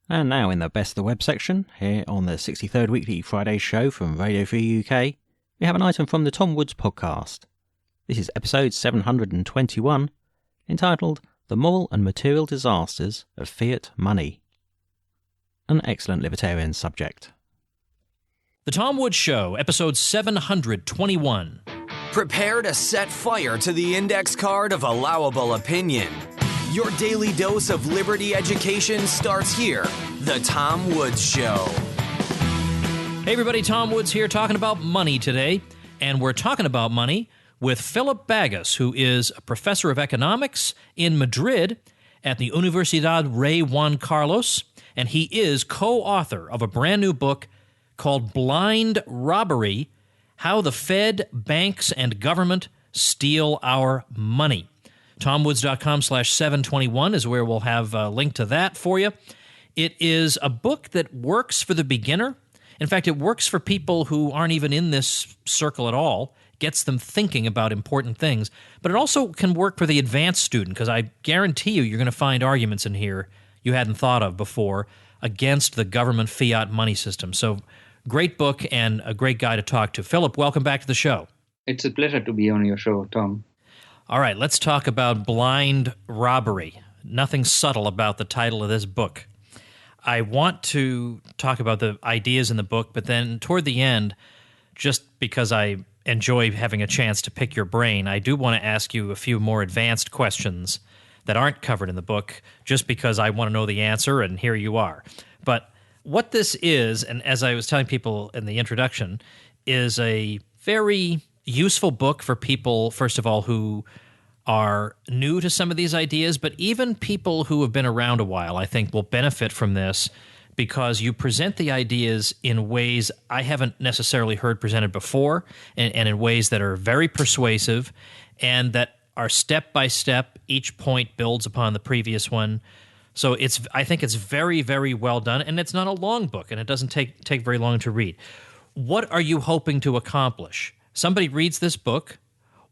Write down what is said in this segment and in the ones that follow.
And now in the Best of the Web section, here on the 63rd Weekly Friday show from Radio Free UK, we have an item from the Tom Woods podcast. This is episode 721, entitled The Moral and Material Disasters of Fiat Money. An excellent libertarian subject. The Tom Woods Show, episode 721. Prepare to set fire to the index card of allowable opinion. Your daily dose of liberty education starts here. The Tom Woods Show. Hey everybody, Tom Woods here talking about money today. And we're talking about money with Philip Bagas, who is a professor of economics in Madrid at the Universidad Rey Juan Carlos. And he is co-author of a brand new book called Blind Robbery: How the Fed, Banks, and Government Steal Our Money. TomWoods.com/721 is where we'll have a link to that for you. It is a book that works for the beginner. In fact, it works for people who aren't even in this circle at all, gets them thinking about important things. But it also can work for the advanced student, because I guarantee you're going to find arguments in here you hadn't thought of before against the government fiat money system. So great book and a great guy to talk to. Philip, welcome back to the show. It's a pleasure to be on your show, Tom. All right, let's talk about Blind Robbery. Nothing subtle about the title of this book. I want to talk about the ideas in the book, but then toward the end, just because I enjoy having a chance to pick your brain, I do want to ask you a few more advanced questions that aren't covered in the book, just because I want to know the answer, and here you are. But what this is, and as I was telling people in the introduction, is a very useful book for people, first of all, who are new to some of these ideas, but even people who have been around a while, I think, will benefit from this, because you present the ideas in ways I haven't necessarily heard presented before, and in ways that are very persuasive and that are step-by-step. Each point builds upon the previous one. So I think it's very, very well done, and it's not a long book, and it doesn't take very long to read. What are you hoping to accomplish? Somebody reads this book.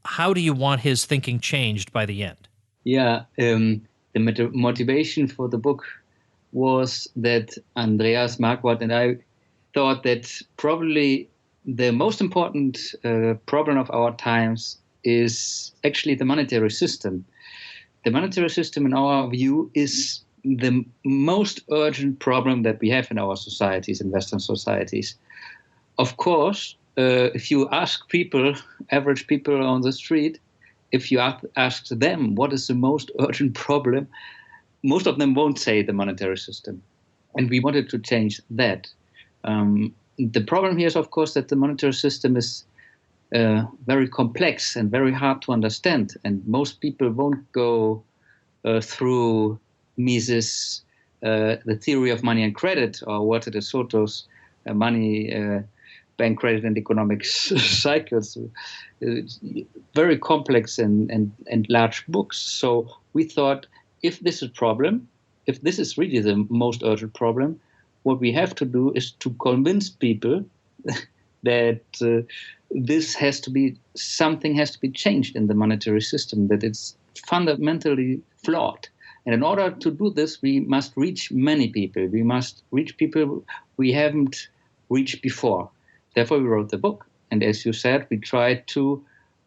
How do you want his thinking changed by the end? Yeah, the motivation for the book was that Andreas Marquardt and I thought that probably the most important problem of our times is actually the monetary system. The monetary system, in our view, is the most urgent problem that we have in our societies, in Western societies. Of course, if you ask people, average people on the street, if you ask them what is the most urgent problem, most of them won't say the monetary system. And we wanted to change that. The problem here is, of course, that the monetary system is very complex and very hard to understand. And most people won't go through Mises' the theory of money and credit, or Walter de Soto's money, bank credit and economics cycles. Very complex and large books. So we thought, if this is a problem, if this is really the most urgent problem, what we have to do is to convince people that something has to be changed in the monetary system, that it's fundamentally flawed. And in order to do this, we must reach many people. We must reach people we haven't reached before. Therefore, we wrote the book. And as you said, we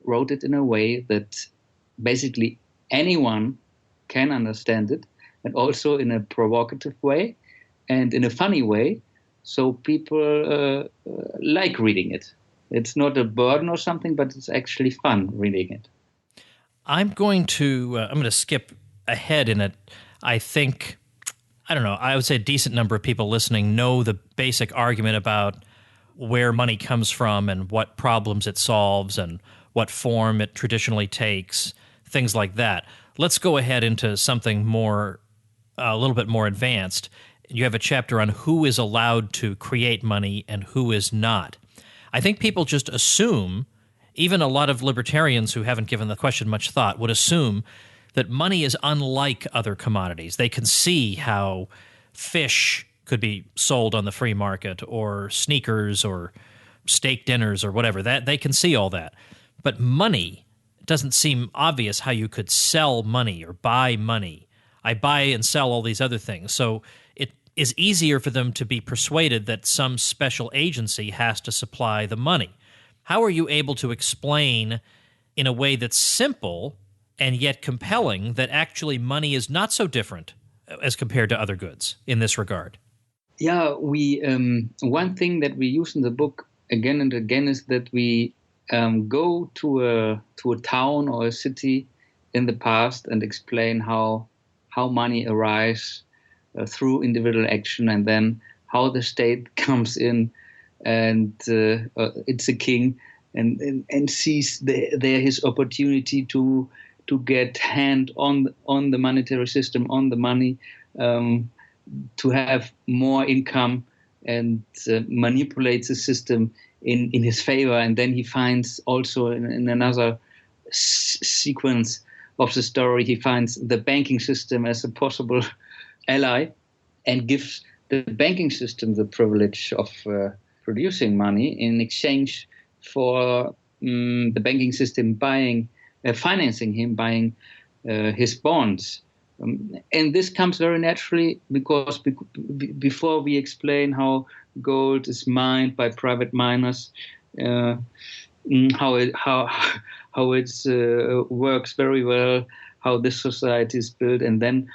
wrote it in a way that basically anyone can understand it, and also in a provocative way and in a funny way, so people like reading it. It's not a burden or something, but it's actually fun reading it. I'm going to skip ahead in it. I think, I would say a decent number of people listening know the basic argument about where money comes from and what problems it solves and what form it traditionally takes, things like that. Let's go ahead into something a little bit more advanced. You have a chapter on who is allowed to create money and who is not. I think people just assume, even a lot of libertarians who haven't given the question much thought would assume that money is unlike other commodities. They can see how fish could be sold on the free market, or sneakers, or steak dinners, or whatever. That they can see all that. But money, it doesn't seem obvious how you could sell money or buy money. I buy and sell all these other things. So is easier for them to be persuaded that some special agency has to supply the money. How are you able to explain in a way that's simple and yet compelling that actually money is not so different as compared to other goods in this regard? Yeah, we one thing that we use in the book again and again is that we go to a town or a city in the past and explain how money arises through individual action, and then how the state comes in and it's a king and sees there his opportunity to get hand on the monetary system, on the money, to have more income, and manipulates the system in his favor. And then he finds also in another sequence of the story, he finds the banking system as a possible ally, and gives the banking system the privilege of producing money in exchange for the banking system financing him, buying his bonds. And this comes very naturally because before we explain how gold is mined by private miners, how it works very well, how this society is built, and then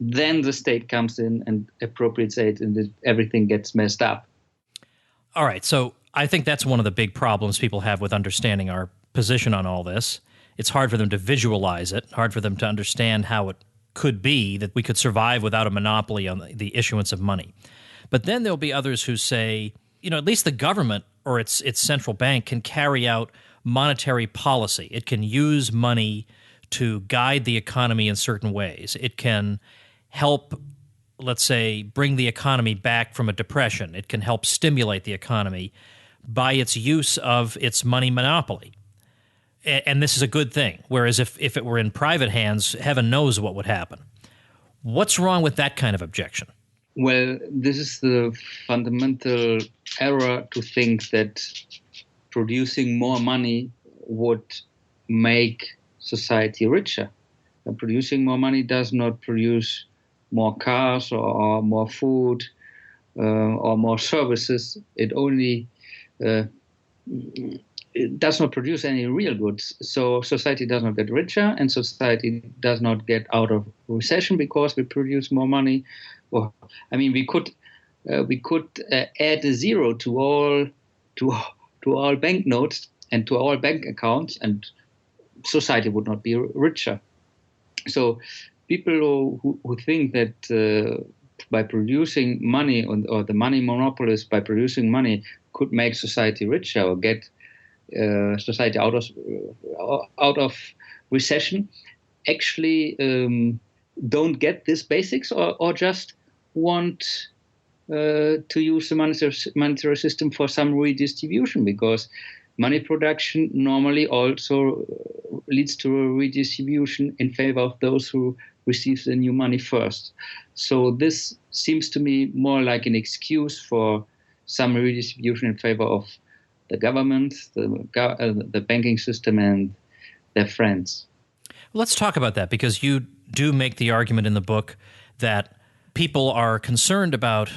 the state comes in and appropriates it, and everything gets messed up. All right, so I think that's one of the big problems people have with understanding our position on all this. It's hard for them to visualize it, hard for them to understand how it could be that we could survive without a monopoly on the issuance of money. But then there'll be others who say, at least the government or its central bank can carry out monetary policy. It can use money to guide the economy in certain ways. It can help, let's say, bring the economy back from a depression. It can help stimulate the economy by its use of its money monopoly. And this is a good thing, whereas if it were in private hands, heaven knows what would happen. What's wrong with that kind of objection? Well, this is the fundamental error to think that producing more money would make society richer. Producing more money does not produce more cars or more food or more services. It only it does not produce any real goods. So society does not get richer, and society does not get out of recession because we produce more money. Or, we could add a zero to all banknotes and to all bank accounts, and society would not be richer. So people who think that by producing money, or the money monopolists by producing money could make society richer or get society out of recession, actually don't get these basics, or just want to use the monetary system for some redistribution, because money production normally also leads to a redistribution in favor of those who receive the new money first. So this seems to me more like an excuse for some redistribution in favor of the government, the banking system, and their friends. Let's talk about that, because you do make the argument in the book that people are concerned about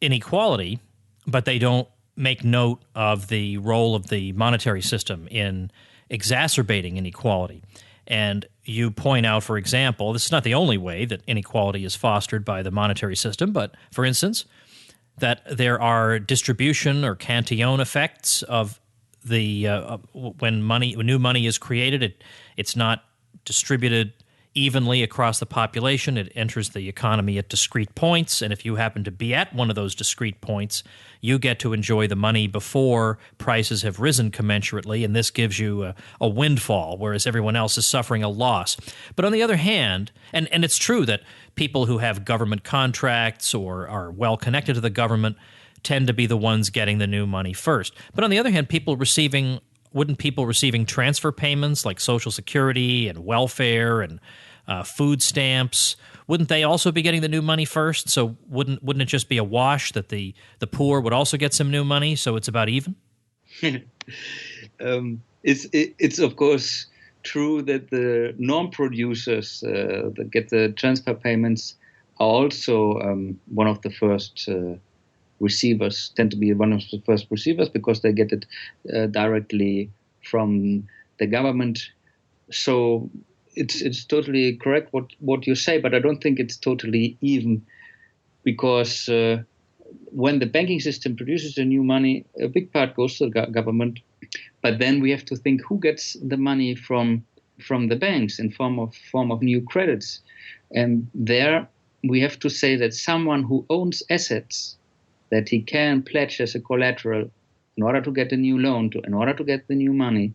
inequality, but they don't make note of the role of the monetary system in exacerbating inequality. And you point out, for example, this is not the only way that inequality is fostered by the monetary system, but for instance, that there are distribution or Cantillon effects of the when new money is created, it's not distributed evenly across the population. It enters the economy at discrete points, and if you happen to be at one of those discrete points, you get to enjoy the money before prices have risen commensurately, and this gives you a windfall, whereas everyone else is suffering a loss. But on the other hand, and it's true that people who have government contracts or are well connected to the government tend to be the ones getting the new money first. But on the other hand, people receiving transfer payments like Social Security and welfare and food stamps, wouldn't they also be getting the new money first? So wouldn't it just be a wash that the poor would also get some new money, so it's about even? It's of course true that the non-producers that get the transfer payments are also one of the first receivers, tend to be one of the first receivers because they get it directly from the government. So it's totally correct what you say, but I don't think it's totally even, because when the banking system produces the new money, a big part goes to the government. But then we have to think who gets the money from the banks in form of new credits. And there we have to say that someone who owns assets that he can pledge as a collateral in order to get a new loan, in order to get the new money,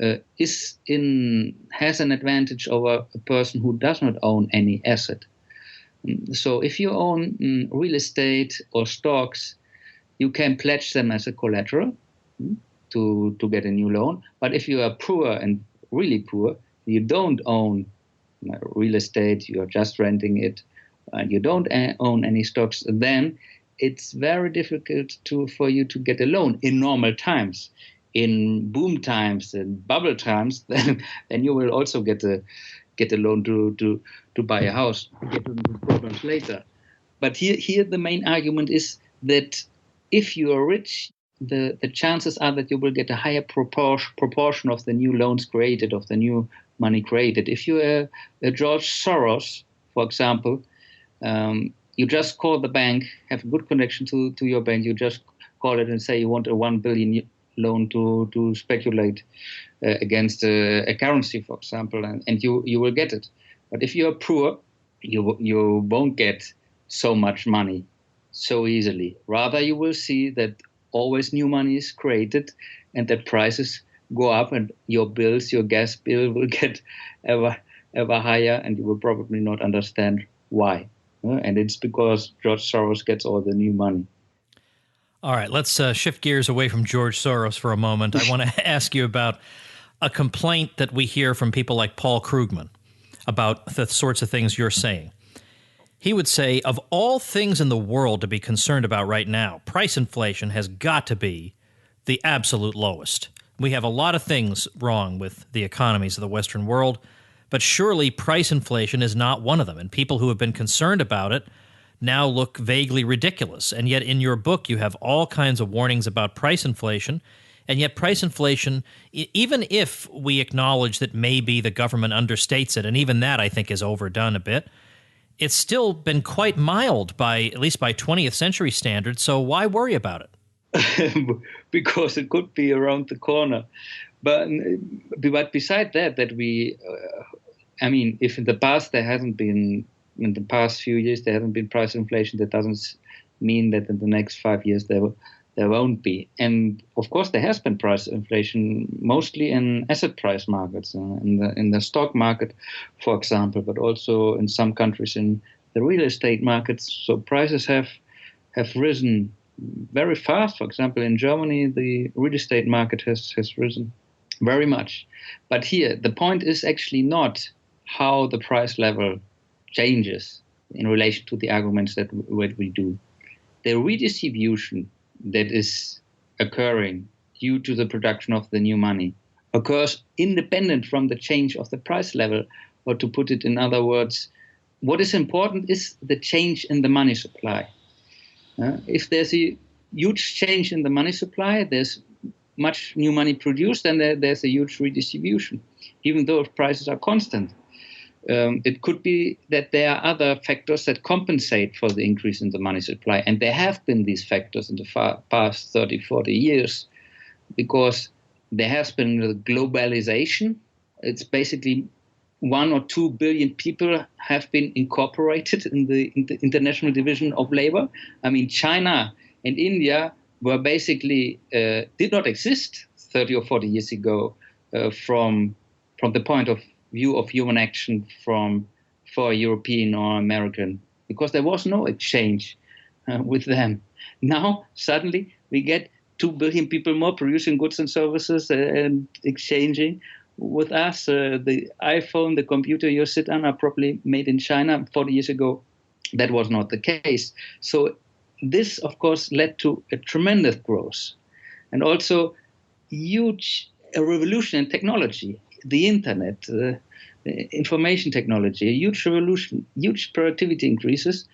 has an advantage over a person who does not own any asset. So if you own real estate or stocks, you can pledge them as a collateral to get a new loan. But if you are poor and really poor, you don't own real estate, you are just renting it, and you don't own any stocks, then it's very difficult for you to get a loan in normal times. In boom times and bubble times, then you will also get a loan to buy a house. Get into problems later. But here the main argument is that if you are rich, the chances are that you will get a higher proportion of the new loans created, of the new money created. If you are George Soros, for example, you just call the bank, have a good connection to your bank, you just call it and say you want a 1 billion loan to speculate against a currency, for example, and you will get it. But if you're poor, you won't get so much money so easily. Rather, you will see that always new money is created and that prices go up, and your bills, your gas bill will get ever higher, and you will probably not understand why. And it's because George Soros gets all the new money. All right, let's shift gears away from George Soros for a moment. I want to ask you about a complaint that we hear from people like Paul Krugman about the sorts of things you're saying. He would say, of all things in the world to be concerned about right now, price inflation has got to be the absolute lowest. We have a lot of things wrong with the economies of the Western world, but surely price inflation is not one of them. And people who have been concerned about it now look vaguely ridiculous. And yet in your book, you have all kinds of warnings about price inflation. And yet price inflation, even if we acknowledge that maybe the government understates it, and even that I think is overdone a bit, it's still been quite mild at least by 20th century standards. So why worry about it? Because it could be around the corner. But beside that we, if in the past in the past few years there hasn't been price inflation, that doesn't mean that in the next 5 years there won't be. And of course there has been price inflation, mostly in asset price markets, in the stock market, for example, but also in some countries in the real estate markets. So prices have risen very fast. For example, in Germany, the real estate market has risen very much. But here, the point is actually not how the price level changes in relation to the arguments that we do. The redistribution that is occurring due to the production of the new money occurs independent from the change of the price level. Or to put it in other words, what is important is the change in the money supply. If there's a huge change in the money supply, there's much new money produced, and there's a huge redistribution, even though prices are constant. It could be that there are other factors that compensate for the increase in the money supply. And there have been these factors in the past 30, 40 years, because there has been globalization. It's basically 1 or 2 billion people have been incorporated in the International Division of Labor. China and India were basically did not exist 30 or 40 years ago from the point of view of human action for European or American, because there was no exchange with them. Now, suddenly, we get 2 billion people more producing goods and services and exchanging with us. The iPhone, the computer you sit on are probably made in China. 40 years ago, that was not the case. So this, of course, led to a tremendous growth and also a revolution in technology. The internet, information technology, a huge revolution, huge productivity increases.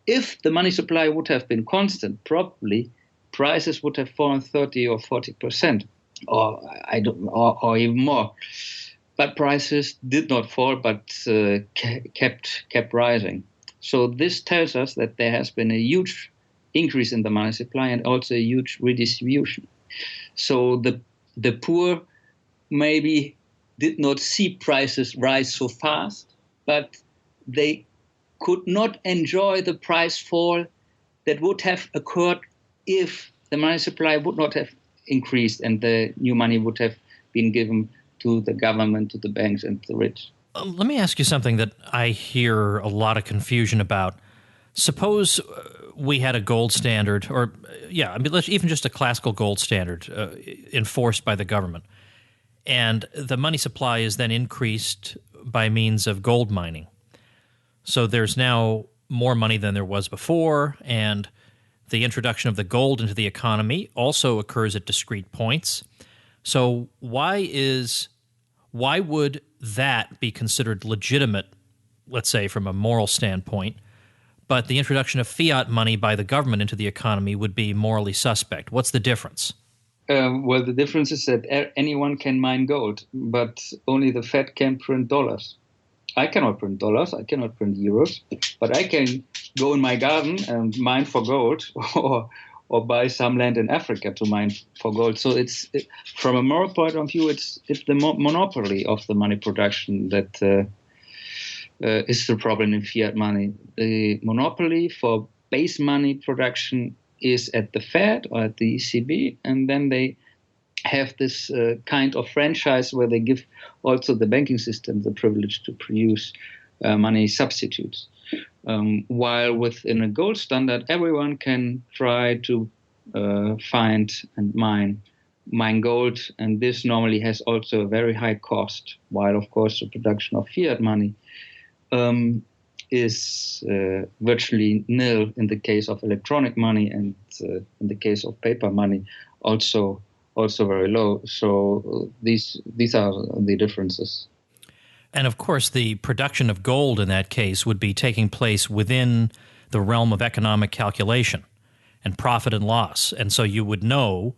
If the money supply would have been constant, probably prices would have fallen 30 or 40%, or even more. But prices did not fall, but kept rising. So this tells us that there has been a huge increase in the money supply and also a huge redistribution. So the poor maybe did not see prices rise so fast, but they could not enjoy the price fall that would have occurred if the money supply would not have increased and the new money would have been given to the government, to the banks, and the rich. Let me ask you something that I hear a lot of confusion about. Suppose we had a gold standard, or even just a classical gold standard enforced by the government, and the money supply is then increased by means of gold mining. So there's now more money than there was before, and the introduction of the gold into the economy also occurs at discrete points. So why would that be considered legitimate, let's say from a moral standpoint, but the introduction of fiat money by the government into the economy would be morally suspect? What's the difference? Well, the difference is that anyone can mine gold, but only the Fed can print dollars. I cannot print dollars, I cannot print euros, but I can go in my garden and mine for gold, or buy some land in Africa to mine for gold. So from a moral point of view, it's the monopoly of the money production that is the problem in fiat money. The monopoly for base money production is at the Fed or at the ECB, and then they have this kind of franchise where they give also the banking system the privilege to produce money substitutes. While within a gold standard, everyone can try to find and mine gold, and this normally has also a very high cost, while of course the production of fiat money is virtually nil in the case of electronic money, and in the case of paper money also very low. So these are the differences. And of course, the production of gold in that case would be taking place within the realm of economic calculation and profit and loss. And so you would know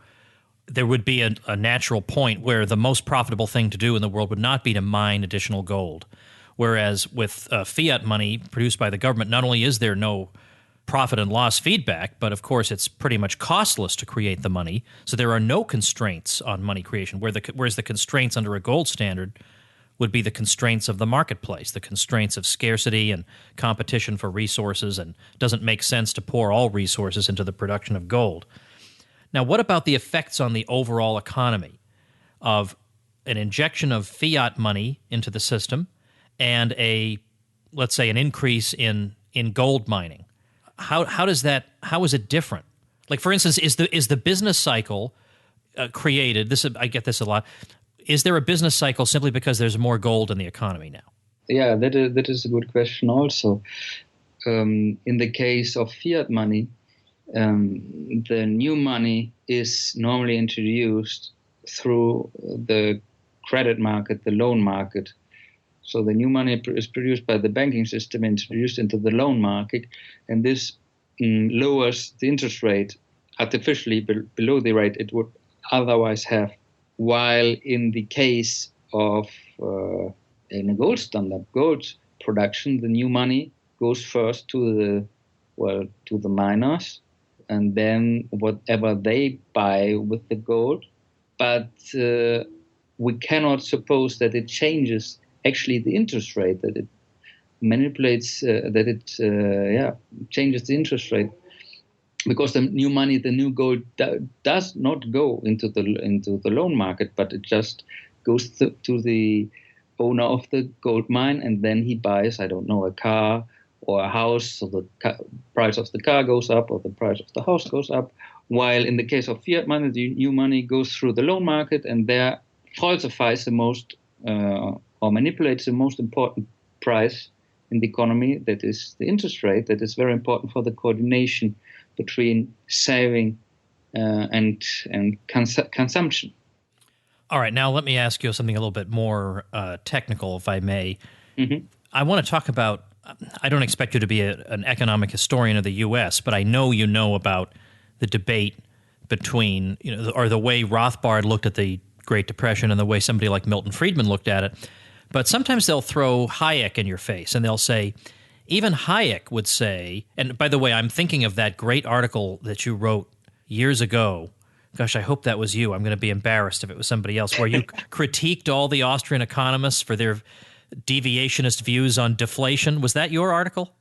there would be a natural point where the most profitable thing to do in the world would not be to mine additional gold. Whereas with fiat money produced by the government, not only is there no profit and loss feedback, but of course it's pretty much costless to create the money. So there are no constraints on money creation, whereas the constraints under a gold standard would be the constraints of the marketplace, the constraints of scarcity and competition for resources, and it doesn't make sense to pour all resources into the production of gold. Now, what about the effects on the overall economy of an injection of fiat money into the system and let's say an increase in gold mining? How is it different? Like, for instance, is the business cycle created? I get this a lot. Is there a business cycle simply because there's more gold in the economy now? Yeah, that is a good question also. In the case of fiat money, the new money is normally introduced through the credit market, the loan market. So the new money is produced by the banking system, introduced into the loan market, and this lowers the interest rate artificially below the rate it would otherwise have. While in the case of in a gold standard, gold production, the new money goes first to the miners, and then whatever they buy with the gold. But we cannot suppose that it changes actually the interest rate, that it manipulates, changes the interest rate, because the new money, the new gold, does not go into the loan market, but it just goes to the owner of the gold mine, and then he buys, I don't know, a car or a house, so the price of the car goes up or the price of the house goes up. While in the case of fiat money, the new money goes through the loan market and there falsifies the most or manipulates the most important price in the economy, that is the interest rate, that is very important for the coordination between saving and consumption. All right, now let me ask you something a little bit more technical, if I may. Mm-hmm. I want to talk about, I don't expect you to be an economic historian of the U.S., but I know you know about the debate between, or the way Rothbard looked at the Great Depression and the way somebody like Milton Friedman looked at it. But sometimes they'll throw Hayek in your face, and they'll say, even Hayek would say, and by the way, I'm thinking of that great article that you wrote years ago. Gosh, I hope that was you. I'm going to be embarrassed if it was somebody else, where you critiqued all the Austrian economists for their deviationist views on deflation. Was that your article?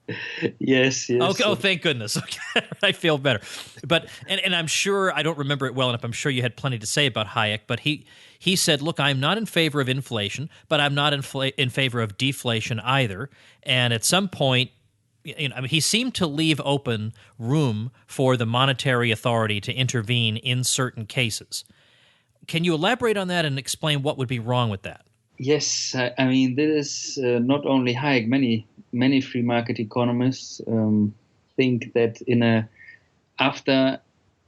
Yes. Okay. Oh, thank goodness. Okay. I feel better. But and I'm sure, I don't remember it well enough, I'm sure you had plenty to say about Hayek, but he said, look, I'm not in favor of inflation, but I'm not in favor of deflation either. And at some point, he seemed to leave open room for the monetary authority to intervene in certain cases. Can you elaborate on that and explain what would be wrong with that? Yes, I mean, this is not only Hayek. Many free market economists think that after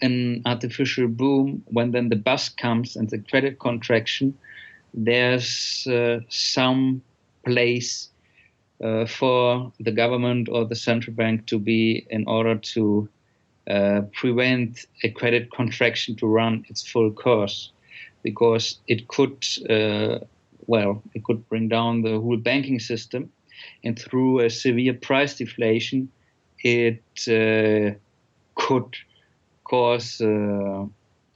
an artificial boom, when then the bust comes and the credit contraction, there's some place for the government or the central bank to be, in order to prevent a credit contraction to run its full course, because it could bring down the whole banking system, and through a severe price deflation, it could cause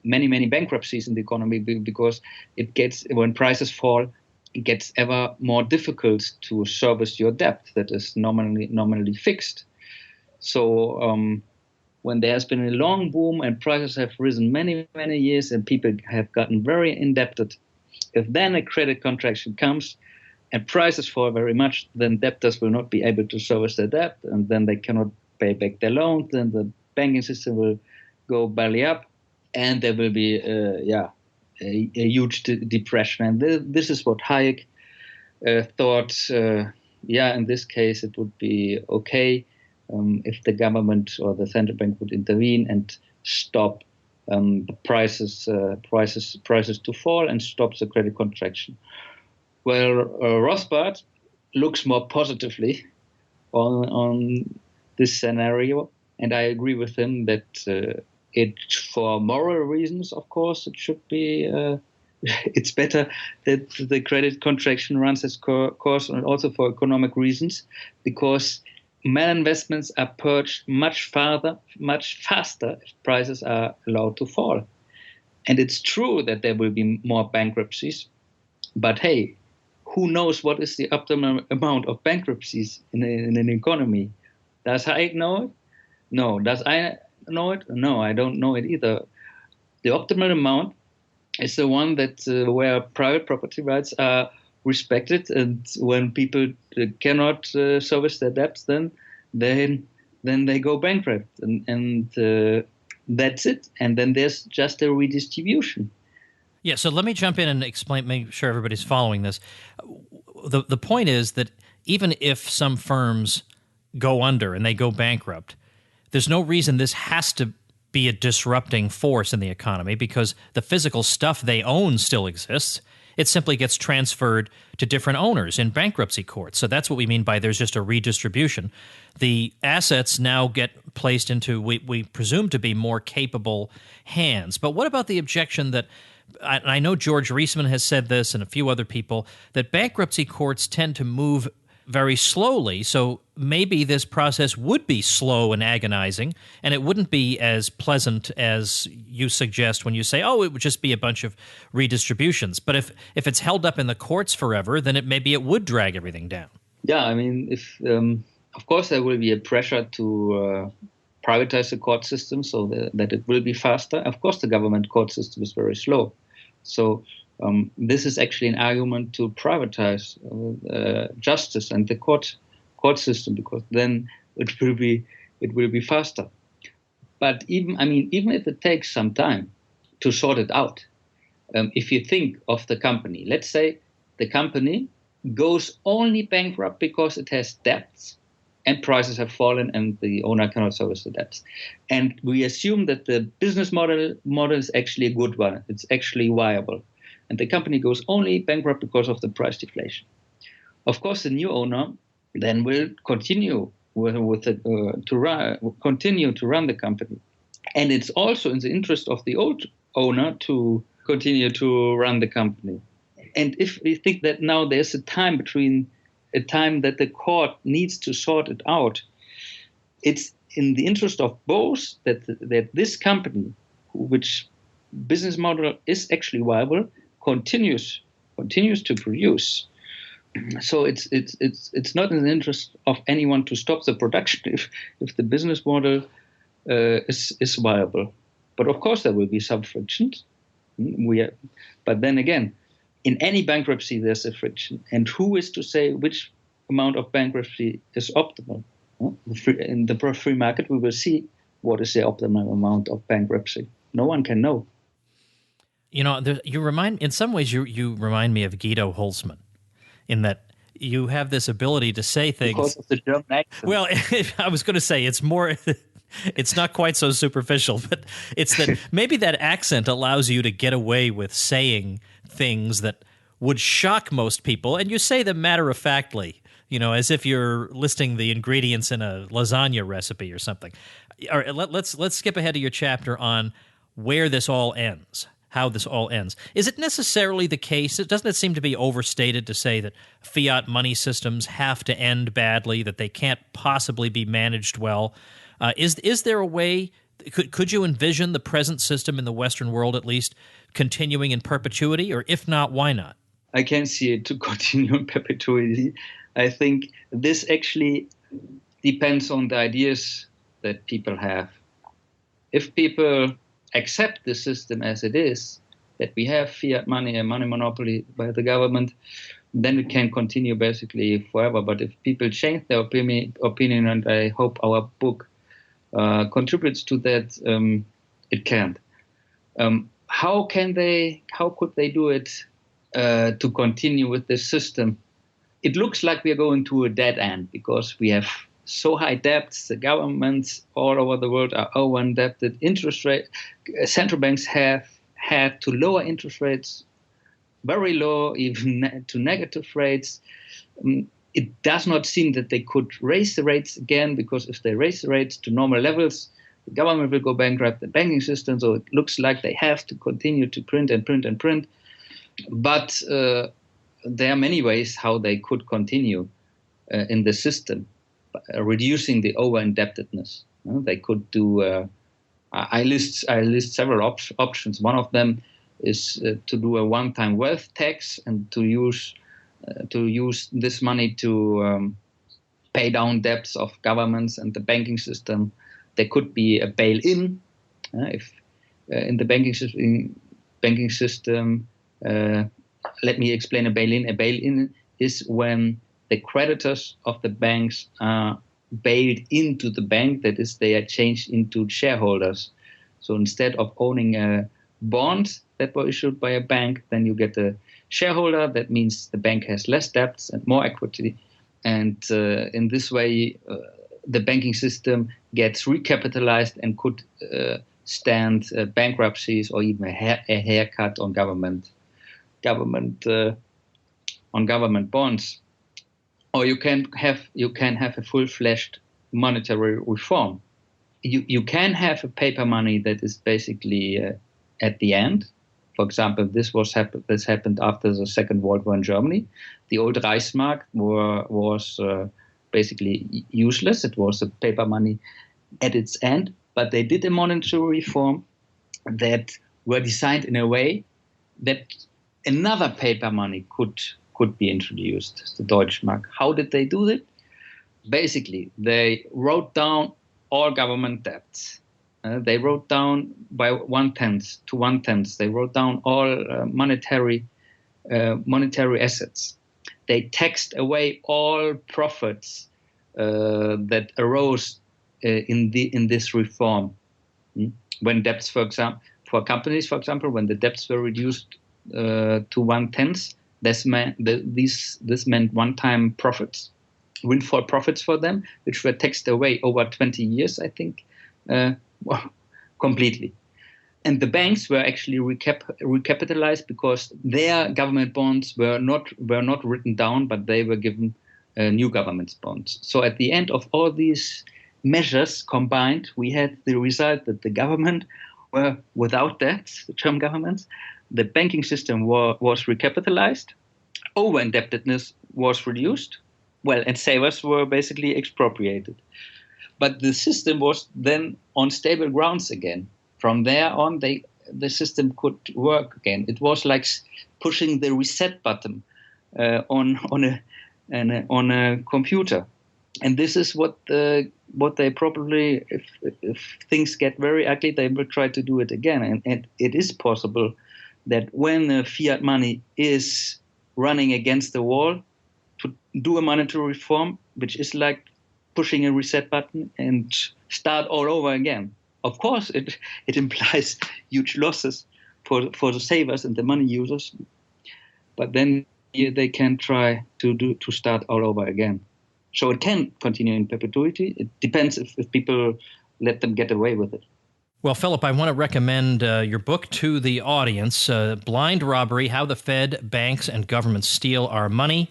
many bankruptcies in the economy, because when prices fall, it gets ever more difficult to service your debt that is nominally fixed. So when there has been a long boom and prices have risen many years and people have gotten very indebted, if then a credit contraction comes and prices fall very much, then debtors will not be able to service their debt, and then they cannot pay back their loans. Then the banking system will go belly up, and there will be a huge depression. And this is what Hayek thought. In this case, it would be okay if the government or the central bank would intervene and stop the prices to fall and stop the credit contraction. Well, Rothbard looks more positively on this scenario, and I agree with him that it, for moral reasons, of course, it should be. It's better that the credit contraction runs its course, and also for economic reasons, because malinvestments are purged much faster if prices are allowed to fall. And it's true that there will be more bankruptcies, but hey, who knows what is the optimal amount of bankruptcies in an economy? Does Hayek know it? No. Does I know it? No, I don't know it either. The optimal amount is the one that where private property rights are respected, and when people cannot service their debts, then they go bankrupt, and that's it. And then there's just a redistribution. Yeah, so let me jump in and explain, make sure everybody's following this. The point is that even if some firms go under and they go bankrupt, there's no reason this has to be a disrupting force in the economy, because the physical stuff they own still exists. It simply gets transferred to different owners in bankruptcy courts. So that's what we mean by there's just a redistribution. The assets now get placed into, we presume to be more capable hands. But what about the objection that, I know George Reisman has said this and a few other people, that bankruptcy courts tend to move very slowly, so maybe this process would be slow and agonizing, and it wouldn't be as pleasant as you suggest when you say, oh, it would just be a bunch of redistributions. But if it's held up in the courts forever, then maybe it would drag everything down. Yeah, I mean, if of course there will be a pressure to privatize the court system so that it will be faster. Of course, the government court system is very slow. So this is actually an argument to privatize justice and the court system, because then it will be faster. But even if it takes some time to sort it out, if you think of the company, let's say the company goes only bankrupt because it has debts and prices have fallen and the owner cannot service the debts, and we assume that the business model is actually a good one, it's actually viable. and the company goes only bankrupt because of the price deflation. Of course, the new owner then will continue continue to run the company, and it's also in the interest of the old owner to continue to run the company. And if we think that now there's a time that the court needs to sort it out, it's in the interest of both that this company, which business model is actually viable, continues to produce. So it's not in the interest of anyone to stop the production if the business model is viable. But of course there will be some frictions. But then again, in any bankruptcy there's a friction, and who is to say which amount of bankruptcy is optimal? In the free market, we will see what is the optimal amount of bankruptcy. No one can know. You know, in some ways, you remind me of Guido Holzmann, in that you have this ability to say things. Because of the German accent. Well, I was going to say it's more. It's not quite so superficial, but it's that maybe that accent allows you to get away with saying things that would shock most people, and you say them matter-of-factly, as if you're listing the ingredients in a lasagna recipe or something. All right, let's skip ahead to your chapter on where this all ends, how this all ends. Is it necessarily the case? Doesn't it seem to be overstated to say that fiat money systems have to end badly, that they can't possibly be managed well? Is there a way? Could you envision the present system in the Western world, at least, continuing in perpetuity? Or if not, why not? I can see it to continue in perpetuity. I think this actually depends on the ideas that people have. If people accept the system as it is, that we have fiat money, a money monopoly by the government, then it can continue basically forever. But if people change their opinion, and I hope our book contributes to that, it can't. How could they do it to continue with this system? It looks like we are going to a dead end because we have so high debts. The governments all over the world are over-indebted. Interest rate, central banks have had to lower interest rates very low, even to negative rates. It does not seem that they could raise the rates again, because if they raise the rates to normal levels, the government will go bankrupt, the banking system. So it looks like they have to continue to print and print and print. But there are many ways how they could continue in the system, reducing the over-indebtedness. They could do. I list several options. One of them is to do a one-time wealth tax and to use this money to pay down debts of governments and the banking system. There could be a bail-in if in the banking system. Let me explain a bail-in. A bail-in is when the creditors of the banks are bailed into the bank. That is, they are changed into shareholders. So instead of owning a bond that were issued by a bank, then you get a shareholder. That means the bank has less debts and more equity. And in this way, the banking system gets recapitalized and could stand bankruptcies or even a haircut on government bonds. Or you can have a full-fledged monetary reform. You can have a paper money that is basically at the end. For example, this happened after the Second World War in Germany. The old Reichsmark was basically useless. It was a paper money at its end. But they did a monetary reform that were designed in a way that another paper money could be introduced, the Deutschmark. How did they do it? Basically, they wrote down all government debts. They wrote down by 1/10 to 1/10. They wrote down all monetary assets. They taxed away all profits that arose in this reform. When debts, for companies, for example, when the debts were reduced to 1/10, this meant one-time profits, windfall profits for them, which were taxed away over 20 years, I think, completely. And the banks were actually recapitalized because their government bonds were not written down, but they were given new government bonds. So at the end of all these measures combined, we had the result that the government were without debts, the German governments. The banking system was recapitalized, over-indebtedness was reduced, and savers were basically expropriated. But the system was then on stable grounds again. From there on, the system could work again. It was like pushing the reset button on a computer, and this is what they probably, if things get very ugly, they will try to do it again. And it is possible that when the fiat money is running against the wall, to do a monetary reform, which is like pushing a reset button and start all over again. Of course, it implies huge losses for the savers and the money users, but then they can try to start all over again. So it can continue in perpetuity. It depends if people let them get away with it. Well, Philip, I want to recommend your book to the audience, Blind Robbery, How the Fed, Banks, and Governments Steal Our Money.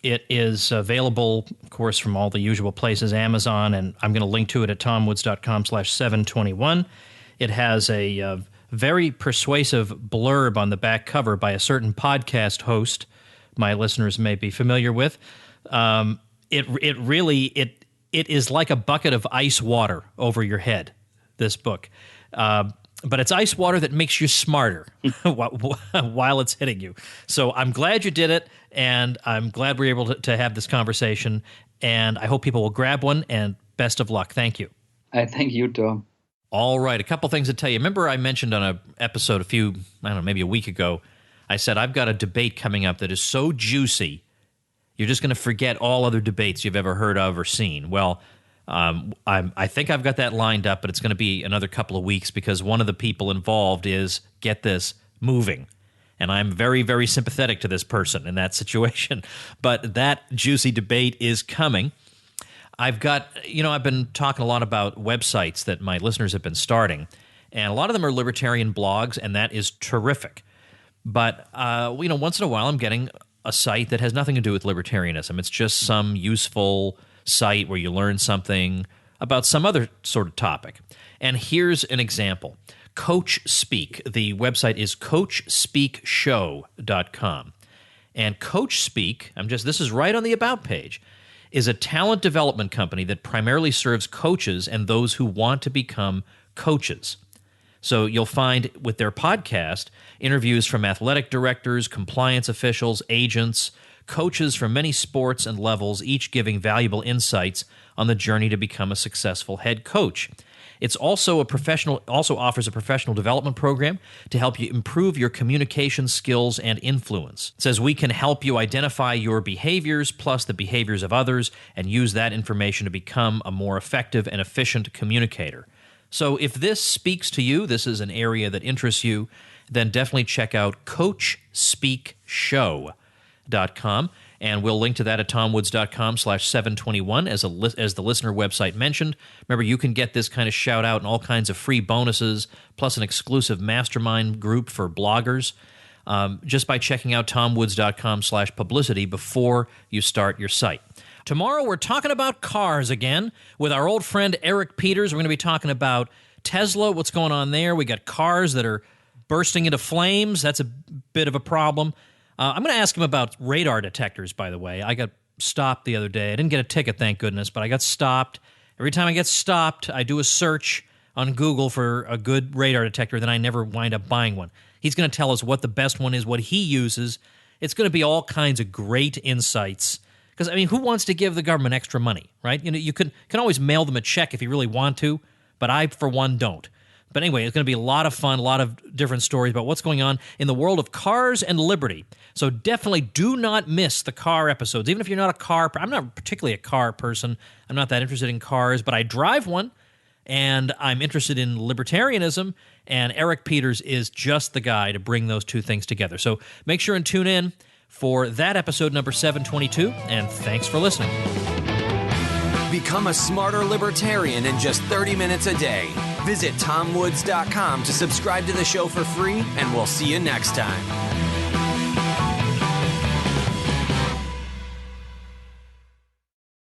It is available, of course, from all the usual places, Amazon, and I'm going to link to it at tomwoods.com/721. It has a very persuasive blurb on the back cover by a certain podcast host my listeners may be familiar with. It really is like a bucket of ice water over your head, this book. But it's ice water that makes you smarter while it's hitting you. So I'm glad you did it, and I'm glad we're able to have this conversation, and I hope people will grab one, and best of luck. Thank you. Thank you, Tom. All right, a couple things to tell you. Remember I mentioned on an episode maybe a week ago, I said I've got a debate coming up that is so juicy, you're just going to forget all other debates you've ever heard of or seen. Well, I think I've got that lined up, but it's going to be another couple of weeks because one of the people involved is, get this, moving. And I'm very, very sympathetic to this person in that situation. But that juicy debate is coming. I've been talking a lot about websites that my listeners have been starting, and a lot of them are libertarian blogs, and that is terrific. But, once in a while I'm getting a site that has nothing to do with libertarianism. It's just some useful site where you learn something about some other sort of topic. And here's an example. Coach Speak. The website is CoachSpeakShow.com. And Coach Speak, this is right on the About page, is a talent development company that primarily serves coaches and those who want to become coaches. So you'll find with their podcast interviews from athletic directors, compliance officials, agents, coaches from many sports and levels, each giving valuable insights on the journey to become a successful head coach. It's also offers a professional development program to help you improve your communication skills and influence. It says we can help you identify your behaviors plus the behaviors of others and use that information to become a more effective and efficient communicator. So if this speaks to you, this is an area that interests you, then definitely check out CoachSpeakShow.com. And we'll link to that at tomwoods.com/721 as the listener website mentioned. Remember, you can get this kind of shout out and all kinds of free bonuses, plus an exclusive mastermind group for bloggers, just by checking out tomwoods.com/publicity before you start your site. Tomorrow, we're talking about cars again with our old friend Eric Peters. We're going to be talking about Tesla, what's going on there. We got cars that are bursting into flames. That's a bit of a problem. I'm going to ask him about radar detectors, by the way. I got stopped the other day. I didn't get a ticket, thank goodness, but I got stopped. Every time I get stopped, I do a search on Google for a good radar detector, then I never wind up buying one. He's going to tell us what the best one is, what he uses. It's going to be all kinds of great insights. Because, who wants to give the government extra money, right? You can always mail them a check if you really want to, but I, for one, don't. But anyway, it's going to be a lot of fun, a lot of different stories about what's going on in the world of cars and liberty. So definitely do not miss the car episodes. Even if you're not a car I'm not particularly a car person. I'm not that interested in cars, but I drive one, and I'm interested in libertarianism, and Eric Peters is just the guy to bring those two things together. So make sure and tune in for that episode number 722, and thanks for listening. Become a smarter libertarian in just 30 minutes a day. Visit TomWoods.com to subscribe to the show for free, and we'll see you next time.